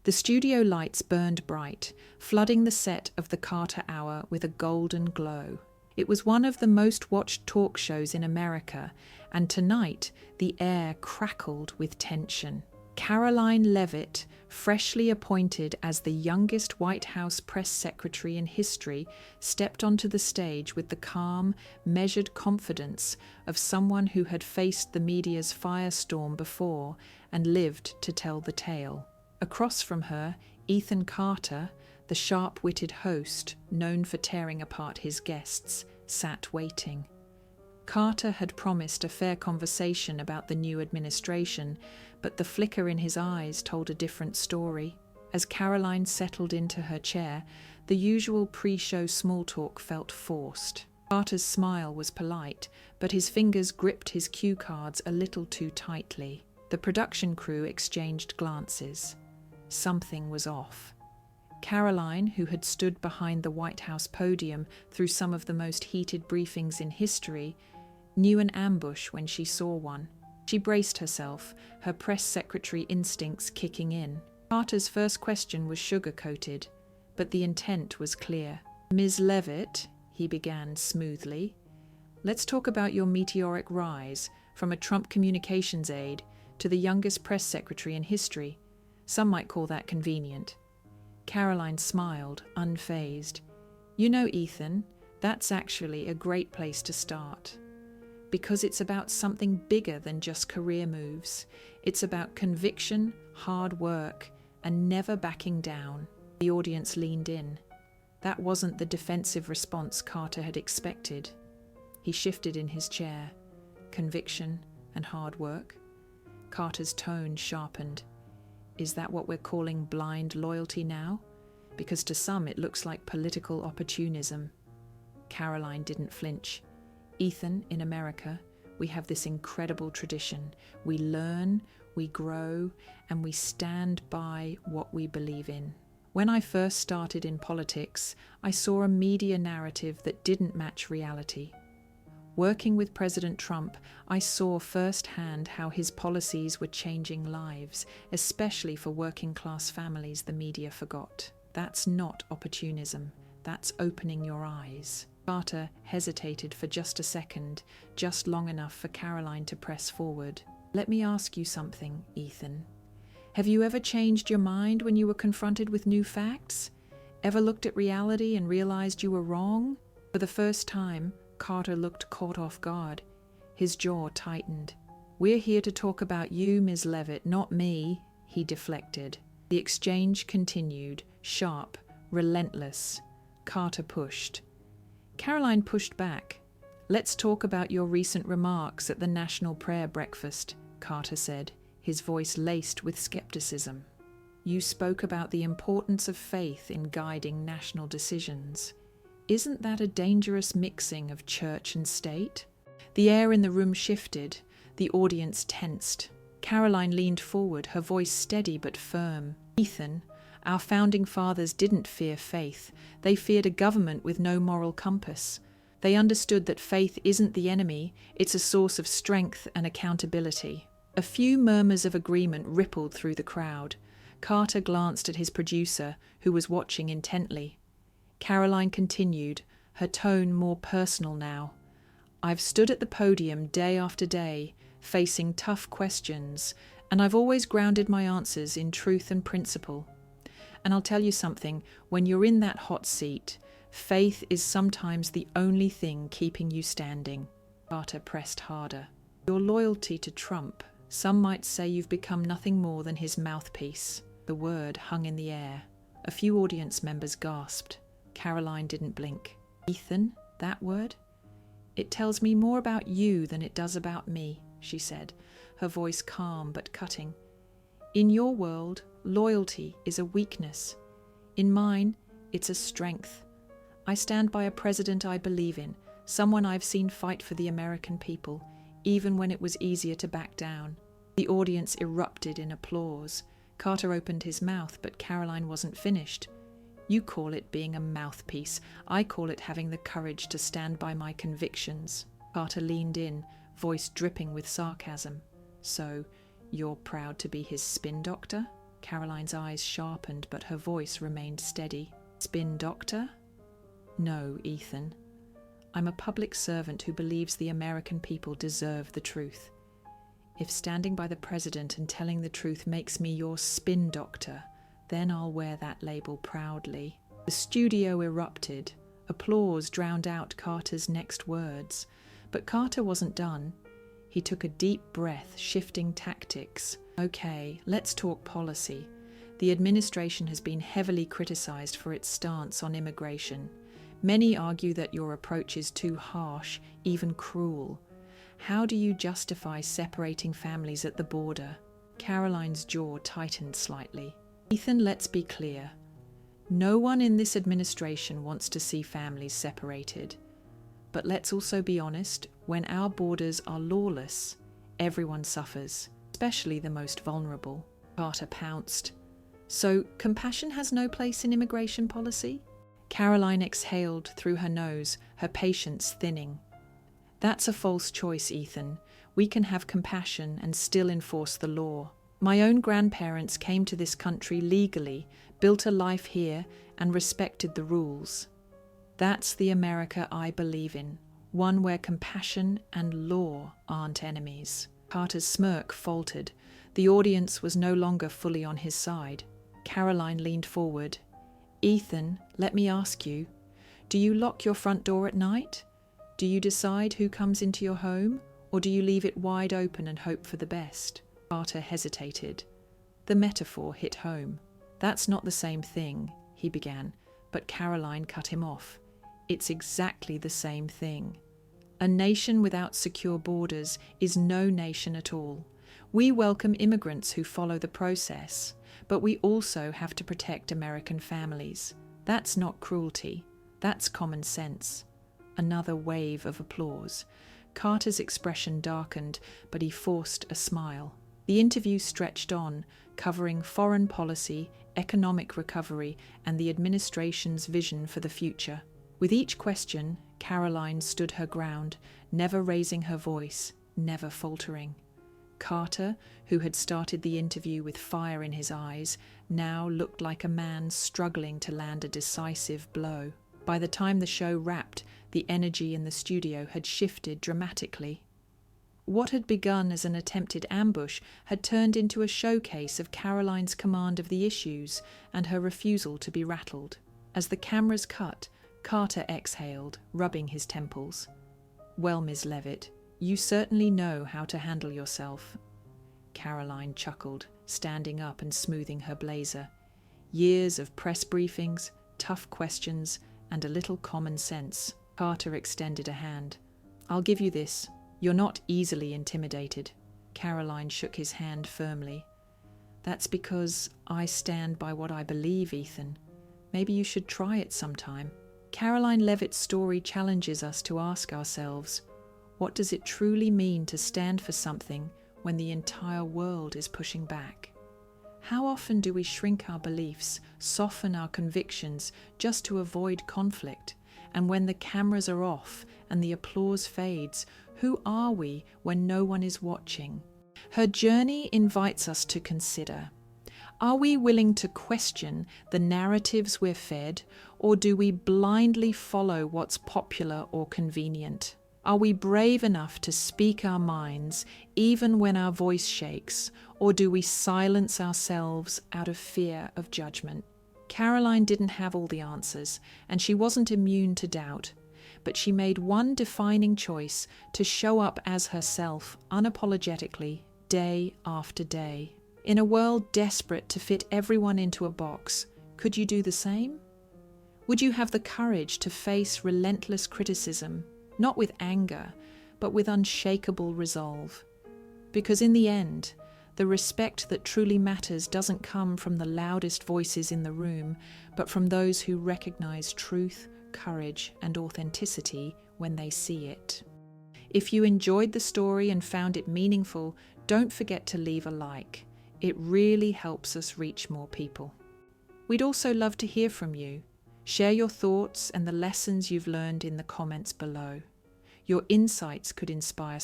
The studio lights burned bright, flooding the set of the Carter Hour with a golden glow. It was one of the most watched talk shows in America, and tonight the air crackled with tension. Karoline Levitt, freshly appointed as the youngest White House press secretary in history, stepped onto the stage with the calm, measured confidence of someone who had faced the media's firestorm before and lived to tell the tale. Across from her, Ethan Carter, the sharp-witted host, known for tearing apart his guests, sat waiting. Carter had promised a fair conversation about the new administration, but the flicker in his eyes told a different story. As Karoline settled into her chair, the usual pre-show small talk felt forced. Carter's smile was polite, but his fingers gripped his cue cards a little too tightly. The production crew exchanged glances. Something was off. Karoline, who had stood behind the White House podium through some of the most heated briefings in history, knew an ambush when she saw one. She braced herself, her press secretary instincts kicking in. Carter's first question was sugar-coated, but the intent was clear. "Ms. Levitt," he began smoothly, "let's talk about your meteoric rise from a Trump communications aide to the youngest press secretary in history. Some might call that convenient." Karoline smiled, unfazed. "You know, Ethan, that's actually a great place to start. Because it's about something bigger than just career moves. It's about conviction, hard work, and never backing down." The audience leaned in. That wasn't the defensive response Carter had expected. He shifted in his chair. Conviction and hard work? Carter's tone sharpened. "Is that what we're calling blind loyalty now? Because to some it looks like political opportunism." Karoline didn't flinch. "Ethan, in America, we have this incredible tradition. We learn, we grow, and we stand by what we believe in. When I first started in politics, I saw a media narrative that didn't match reality. Working with President Trump, I saw firsthand how his policies were changing lives, especially for working-class families the media forgot. That's not opportunism. That's opening your eyes." Carter hesitated for just a second, just long enough for Karoline to press forward. "Let me ask you something, Ethan. Have you ever changed your mind when you were confronted with new facts? Ever looked at reality and realized you were wrong?" For the first time, Carter looked caught off guard. His jaw tightened. "We're here to talk about you, Ms. Levitt, not me," he deflected. The exchange continued, sharp, relentless. Carter pushed. Karoline pushed back. "Let's talk about your recent remarks at the National Prayer Breakfast," Carter said, his voice laced with skepticism. "You spoke about the importance of faith in guiding national decisions. Isn't that a dangerous mixing of church and state?" The air in the room shifted. The audience tensed. Karoline leaned forward, her voice steady but firm. "Ethan, our founding fathers didn't fear faith. They feared a government with no moral compass. They understood that faith isn't the enemy, it's a source of strength and accountability." A few murmurs of agreement rippled through the crowd. Carter glanced at his producer, who was watching intently. Karoline continued, her tone more personal now. "I've stood at the podium day after day, facing tough questions, and I've always grounded my answers in truth and principle. And I'll tell you something, when you're in that hot seat, faith is sometimes the only thing keeping you standing." Carter pressed harder. "Your loyalty to Trump, some might say you've become nothing more than his mouthpiece." The word hung in the air. A few audience members gasped. Karoline didn't blink. "Ethan, that word? It tells me more about you than it does about me," she said, her voice calm but cutting. "In your world, loyalty is a weakness. In mine, it's a strength. I stand by a president I believe in, someone I've seen fight for the American people, even when it was easier to back down." The audience erupted in applause. Carter opened his mouth, but Karoline wasn't finished. "You call it being a mouthpiece. I call it having the courage to stand by my convictions." Carter leaned in, voice dripping with sarcasm. "So, you're proud to be his spin doctor?" Karoline's eyes sharpened, but her voice remained steady. Spin doctor? No, Ethan. I'm a public servant who believes the American people deserve the truth. If standing by the president and telling the truth makes me your spin doctor, then I'll wear that label proudly. The studio erupted. Applause drowned out Carter's next words. But Carter wasn't done. He took a deep breath, shifting tactics. Okay, let's talk policy. The administration has been heavily criticized for its stance on immigration. Many argue that your approach is too harsh, even cruel. How do you justify separating families at the border? Karoline's jaw tightened slightly. Ethan, let's be clear. No one in this administration wants to see families separated. But let's also be honest, when our borders are lawless, everyone suffers, especially the most vulnerable. Carter pounced. So, compassion has no place in immigration policy? Karoline exhaled through her nose, her patience thinning. That's a false choice, Ethan. We can have compassion and still enforce the law. My own grandparents came to this country legally, built a life here, and respected the rules. That's the America I believe in, one where compassion and law aren't enemies. Carter's smirk faltered. The audience was no longer fully on his side. Karoline leaned forward. Ethan, let me ask you, do you lock your front door at night? Do you decide who comes into your home, or do you leave it wide open and hope for the best? Carter hesitated. The metaphor hit home. That's not the same thing, he began, but Karoline cut him off. It's exactly the same thing. A nation without secure borders is no nation at all. We welcome immigrants who follow the process, but we also have to protect American families. That's not cruelty. That's common sense. Another wave of applause. Carter's expression darkened, but he forced a smile. The interview stretched on, covering foreign policy, economic recovery, and the administration's vision for the future. With each question, Karoline stood her ground, never raising her voice, never faltering. Carter, who had started the interview with fire in his eyes, now looked like a man struggling to land a decisive blow. By the time the show wrapped, the energy in the studio had shifted dramatically. What had begun as an attempted ambush had turned into a showcase of Karoline's command of the issues and her refusal to be rattled. As the cameras cut, Carter exhaled, rubbing his temples. Well, Ms. Levitt, you certainly know how to handle yourself. Karoline chuckled, standing up and smoothing her blazer. Years of press briefings, tough questions, and a little common sense. Carter extended a hand. I'll give you this. You're not easily intimidated. Karoline shook his hand firmly. That's because I stand by what I believe, Ethan. Maybe you should try it sometime. Karoline Levitt's story challenges us to ask ourselves, what does it truly mean to stand for something when the entire world is pushing back? How often do we shrink our beliefs, soften our convictions just to avoid conflict? And when the cameras are off and the applause fades, who are we when no one is watching? Her journey invites us to consider. Are we willing to question the narratives we're fed, or do we blindly follow what's popular or convenient? Are we brave enough to speak our minds even when our voice shakes, or do we silence ourselves out of fear of judgment? Karoline didn't have all the answers, and she wasn't immune to doubt, but she made one defining choice to show up as herself unapologetically, day after day. In a world desperate to fit everyone into a box, could you do the same? Would you have the courage to face relentless criticism, not with anger, but with unshakable resolve? Because in the end, the respect that truly matters doesn't come from the loudest voices in the room, but from those who recognize truth, courage, and authenticity when they see it. If you enjoyed the story and found it meaningful, don't forget to leave a like. It really helps us reach more people. We'd also love to hear from you. Share your thoughts and the lessons you've learned in the comments below. Your insights could inspire someone